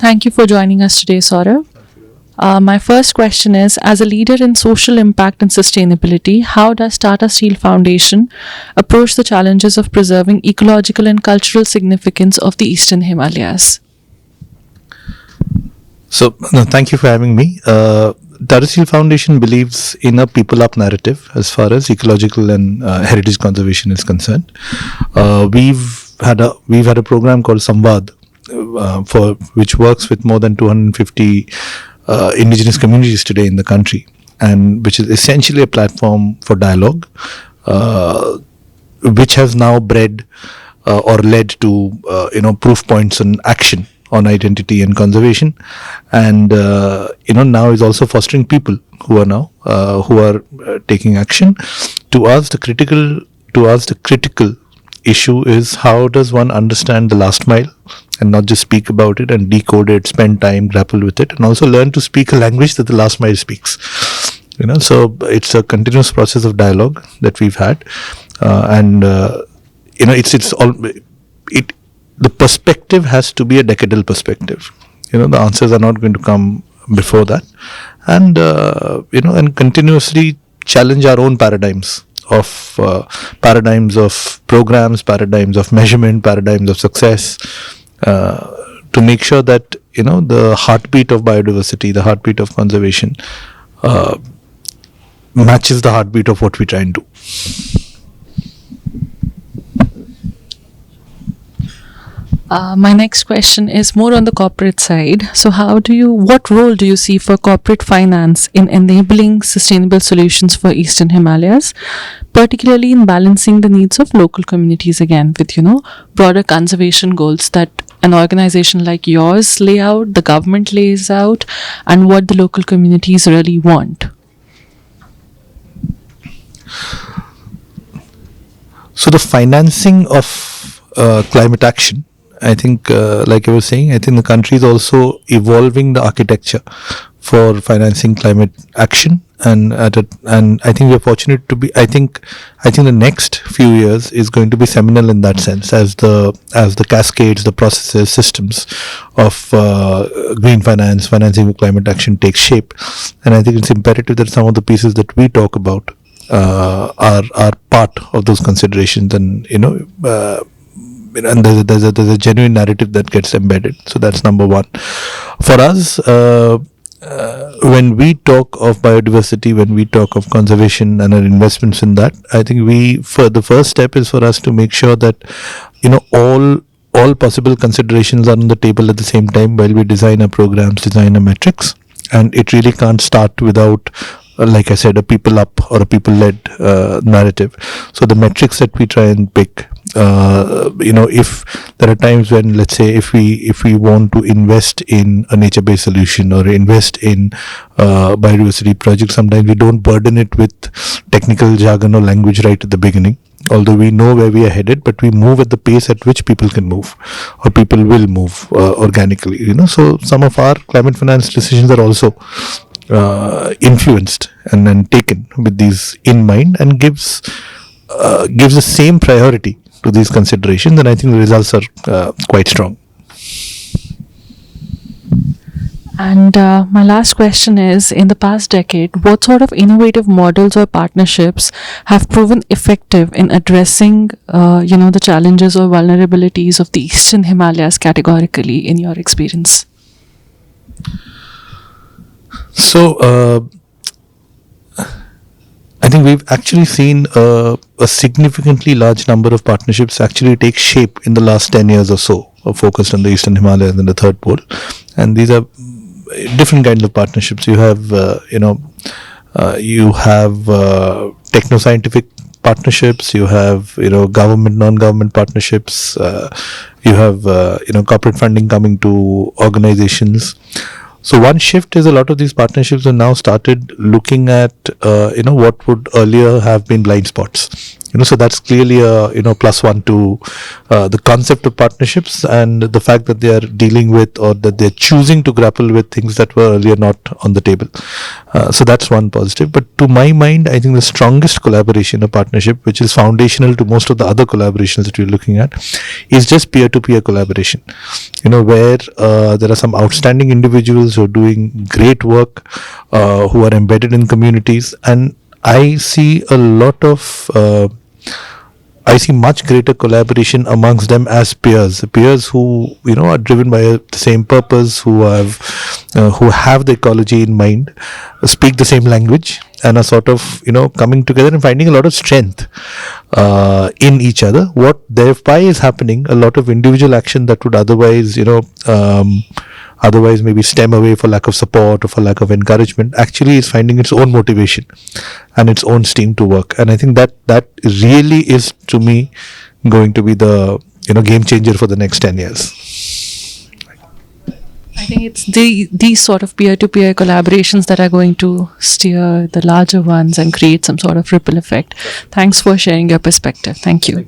Thank you for joining us today, Sourav. My first question is, as a leader in social impact and sustainability, how does Tata Steel Foundation approach the challenges of preserving ecological and cultural significance of the Eastern Himalayas? So, no, thank you for having me. Tata Steel Foundation believes in a people-up narrative as far as ecological and heritage conservation is concerned. We've had a program called Samvad, for which works with more than 250 indigenous communities today in the country, and which is essentially a platform for dialogue, which has now bred or led to proof points and action on identity and conservation, and now is also fostering people who are taking action. To us, the critical issue is, how does one understand the last mile and not just speak about it and decode it, spend time, grapple with it, and also learn to speak a language that the last mile speaks. So it's a continuous process of dialogue that we've had, and it's all it. The perspective has to be a decadal perspective. The answers are not going to come before that, and and continuously challenge our own paradigms of programs, paradigms of measurement, paradigms of success, to make sure that the heartbeat of biodiversity, the heartbeat of conservation, matches the heartbeat of what we try and do. My next question is more on the corporate side. So what role do you see for corporate finance in enabling sustainable solutions for Eastern Himalayas, particularly in balancing the needs of local communities again with, broader conservation goals that an organization like yours lay out, the government lays out, and what the local communities really want? So the financing of climate action, I think, like I was saying, I think the country is also evolving the architecture for financing climate action, and I think we are fortunate to be. I think the next few years is going to be seminal in that sense, as the cascades, the processes, systems of green finance, financing of climate action takes shape, and I think it's imperative that some of the pieces that we talk about are part of those considerations, and and there's a genuine narrative that gets embedded. So that's number one. For us, when we talk of biodiversity, when we talk of conservation and our investments in that, I think the first step is for us to make sure that all possible considerations are on the table at the same time while we design our programs, design our metrics, and it really can't start without, like I said, a people-up or a people-led narrative. So the metrics that we try and pick, if there are times when, let's say, if we want to invest in a nature-based solution or invest in biodiversity projects, sometimes we don't burden it with technical jargon or language right at the beginning. Although we know where we are headed, but we move at the pace at which people can move, or people will move organically. So some of our climate finance decisions are also influenced and then taken with these in mind, and gives the same priority to these considerations, and I think the results are quite strong. And my last question is, in the past decade, what sort of innovative models or partnerships have proven effective in addressing, the challenges or vulnerabilities of the Eastern Himalayas categorically, in your experience? So, I think we've actually seen a significantly large number of partnerships actually take shape in the last 10 years or so, focused on the Eastern Himalayas and the third pole. And these are different kinds of partnerships. You have, techno-scientific partnerships, you have, government, non-government partnerships, you have, corporate funding coming to organizations. So one shift is a lot of these partnerships have now started looking at, what would earlier have been blind spots. So that's clearly a plus one to the concept of partnerships and the fact that they are dealing with or that they're choosing to grapple with things that were earlier not on the table. So that's one positive. But to my mind, I think the strongest collaboration or partnership, which is foundational to most of the other collaborations that we're looking at, is just peer-to-peer collaboration. Where there are some outstanding individuals who are doing great work, who are embedded in communities, and I see a lot of I see much greater collaboration amongst them as peers who are driven by the same purpose, who have the ecology in mind, speak the same language, and are sort of coming together and finding a lot of strength in each other. What thereby is happening, a lot of individual action that would otherwise maybe stem away for lack of support or for lack of encouragement, actually is finding its own motivation and its own steam to work. And I think that really is, to me, going to be the game changer for the next 10 years. I think it's these sort of peer-to-peer collaborations that are going to steer the larger ones and create some sort of ripple effect. Thanks for sharing your perspective. Thank you.